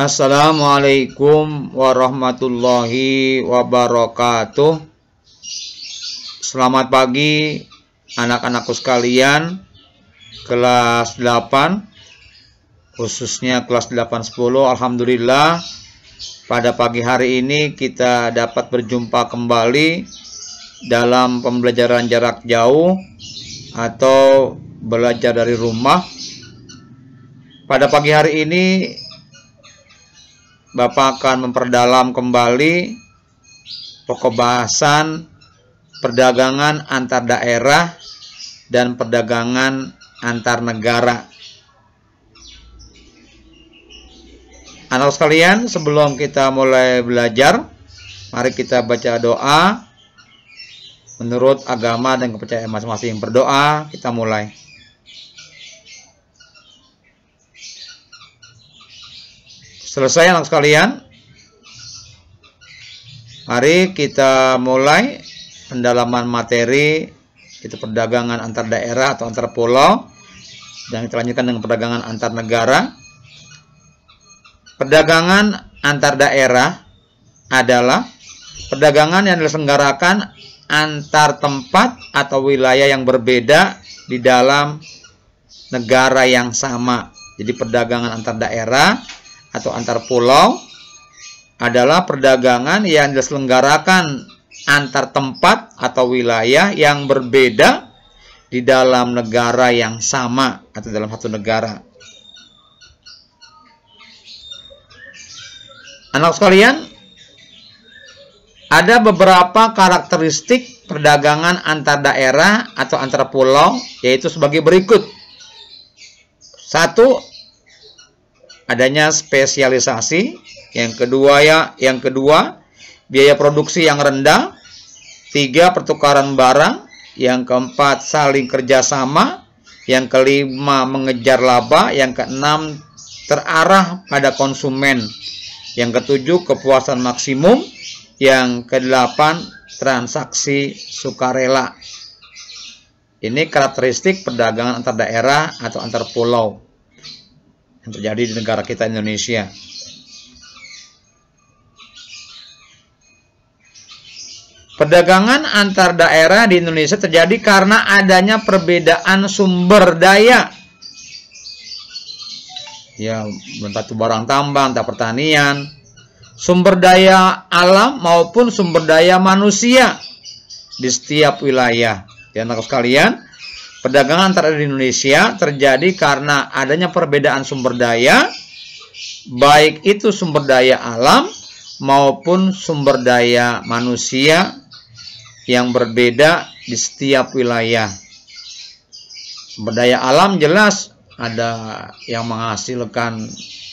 Assalamualaikum warahmatullahi wabarakatuh. Selamat pagi anak-anakku sekalian, kelas 8, khususnya kelas 8-10. Alhamdulillah, pada pagi hari ini kita dapat berjumpa kembali dalam pembelajaran jarak jauh atau belajar dari rumah. Pada pagi hari ini Bapak akan memperdalam kembali pokok bahasan perdagangan antar daerah dan perdagangan antar negara. Anak sekalian, sebelum kita mulai belajar, mari kita baca doa menurut agama dan kepercayaan masing-masing. Berdoa, kita mulai. Selesai anak sekalian, mari kita mulai pendalaman materi, itu perdagangan antar daerah atau antar pulau, dan kita lanjutkan dengan perdagangan antar negara. Perdagangan antar daerah adalah perdagangan yang diselenggarakan antar tempat atau wilayah yang berbeda di dalam negara yang sama. Jadi perdagangan antar daerah atau antar pulau adalah perdagangan yang diselenggarakan antar tempat atau wilayah yang berbeda di dalam negara yang sama atau dalam satu negara. Anak sekalian, ada beberapa karakteristik perdagangan antar daerah atau antar pulau, yaitu sebagai berikut. 1, adanya spesialisasi. Yang kedua, biaya produksi yang rendah. 3, pertukaran barang. Yang keempat, saling kerjasama. Yang kelima, mengejar laba. Yang keenam, terarah pada konsumen. Yang ketujuh, kepuasan maksimum. Yang kedelapan, transaksi sukarela. Ini karakteristik perdagangan antar daerah atau antar pulau yang terjadi di negara kita Indonesia. Perdagangan antar daerah di Indonesia terjadi karena adanya perbedaan sumber daya. Ya, entah itu barang tambang, entah pertanian, sumber daya alam maupun sumber daya manusia di setiap wilayah. Ya, anak sekalian, perdagangan antar daerah di Indonesia terjadi karena adanya perbedaan sumber daya, baik itu sumber daya alam maupun sumber daya manusia yang berbeda di setiap wilayah. Sumber daya alam jelas ada yang menghasilkan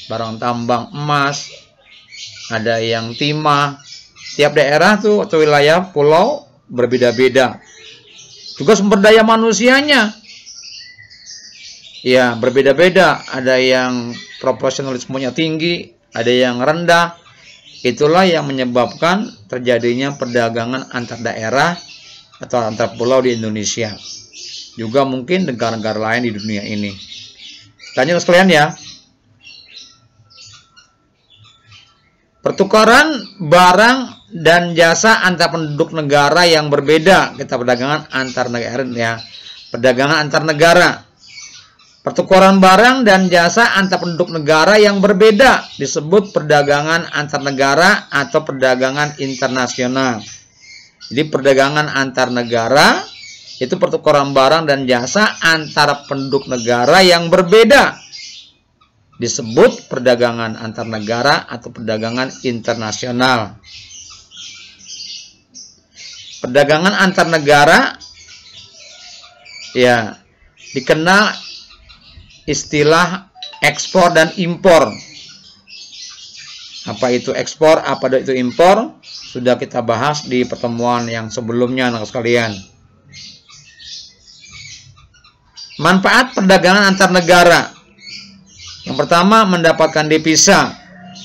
barang tambang emas, ada yang timah. Tiap daerah tuh atau wilayah pulau berbeda-beda. Juga sumber daya manusianya, ya berbeda-beda. Ada yang profesionalismenya tinggi, ada yang rendah. Itulah yang menyebabkan terjadinya perdagangan antar daerah atau antar pulau di Indonesia. Juga mungkin negara-negara lain di dunia ini. Tanya sekalian ya. Pertukaran barang dan jasa antar penduduk negara yang berbeda. Kita perdagangan antar negara ya. Perdagangan antar negara. Pertukaran barang dan jasa antar penduduk negara yang berbeda disebut perdagangan antar negara atau perdagangan internasional. Jadi perdagangan antar negara itu pertukaran barang dan jasa antara penduduk negara yang berbeda, disebut perdagangan antar negara atau perdagangan internasional. Perdagangan antar negara ya dikenal istilah ekspor dan impor. Apa itu ekspor, apa itu impor, sudah kita bahas di pertemuan yang sebelumnya anak sekalian. Manfaat perdagangan antar negara. Yang pertama, mendapatkan devisa,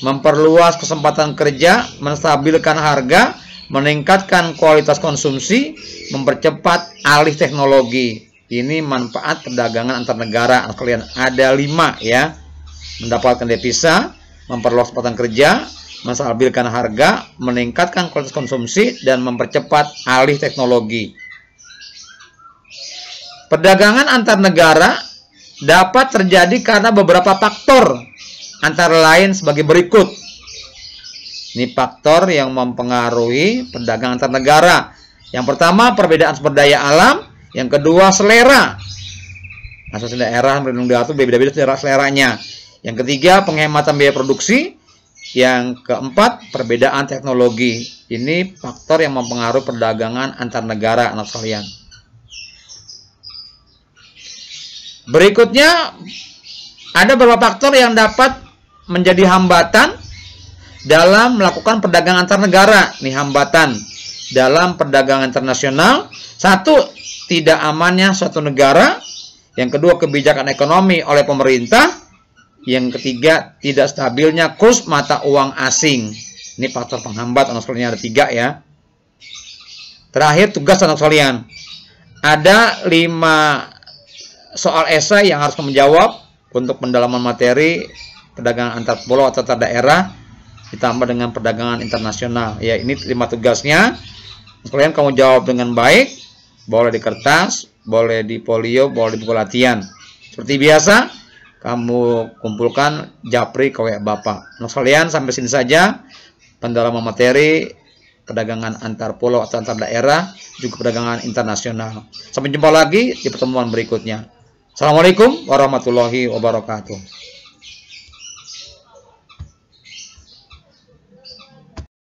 memperluas kesempatan kerja, menstabilkan harga, meningkatkan kualitas konsumsi, mempercepat alih teknologi. Ini manfaat perdagangan antar negara. Kalian ada 5 ya. Mendapatkan devisa, memperluas kesempatan kerja, menstabilkan harga, meningkatkan kualitas konsumsi, dan mempercepat alih teknologi. Perdagangan antar negara dapat terjadi karena beberapa faktor, antara lain sebagai berikut. Ini faktor yang mempengaruhi perdagangan antar negara. Yang pertama, perbedaan sumber daya alam. Yang kedua, selera. Masing-masing daerah berlindung itu beda-beda seleranya. Yang ketiga, penghematan biaya produksi. Yang keempat, perbedaan teknologi. Ini faktor yang mempengaruhi perdagangan antar negara, anak sekalian. Berikutnya, ada beberapa faktor yang dapat menjadi hambatan dalam melakukan perdagangan antar negara. Nih, hambatan dalam perdagangan internasional. Satu, tidak amannya suatu negara. Yang kedua, kebijakan ekonomi oleh pemerintah. Yang ketiga, tidak stabilnya kurs mata uang asing. Ini faktor penghambat, anak sekalian, ada 3 ya. Terakhir, tugas anak sekalian. Ada 5 soal esai yang harus menjawab untuk pendalaman materi perdagangan antar pulau atau antar daerah ditambah dengan perdagangan internasional. Ya, ini 5 tugasnya. Sekalian kamu jawab dengan baik, boleh di kertas, boleh di folio, boleh di buku latihan. Seperti biasa, kamu kumpulkan japri ke WA Bapak. Nah, sekalian, sampai sini saja pendalaman materi perdagangan antar pulau atau antar daerah, juga perdagangan internasional. Sampai jumpa lagi di pertemuan berikutnya. Assalamualaikum warahmatullahi wabarakatuh.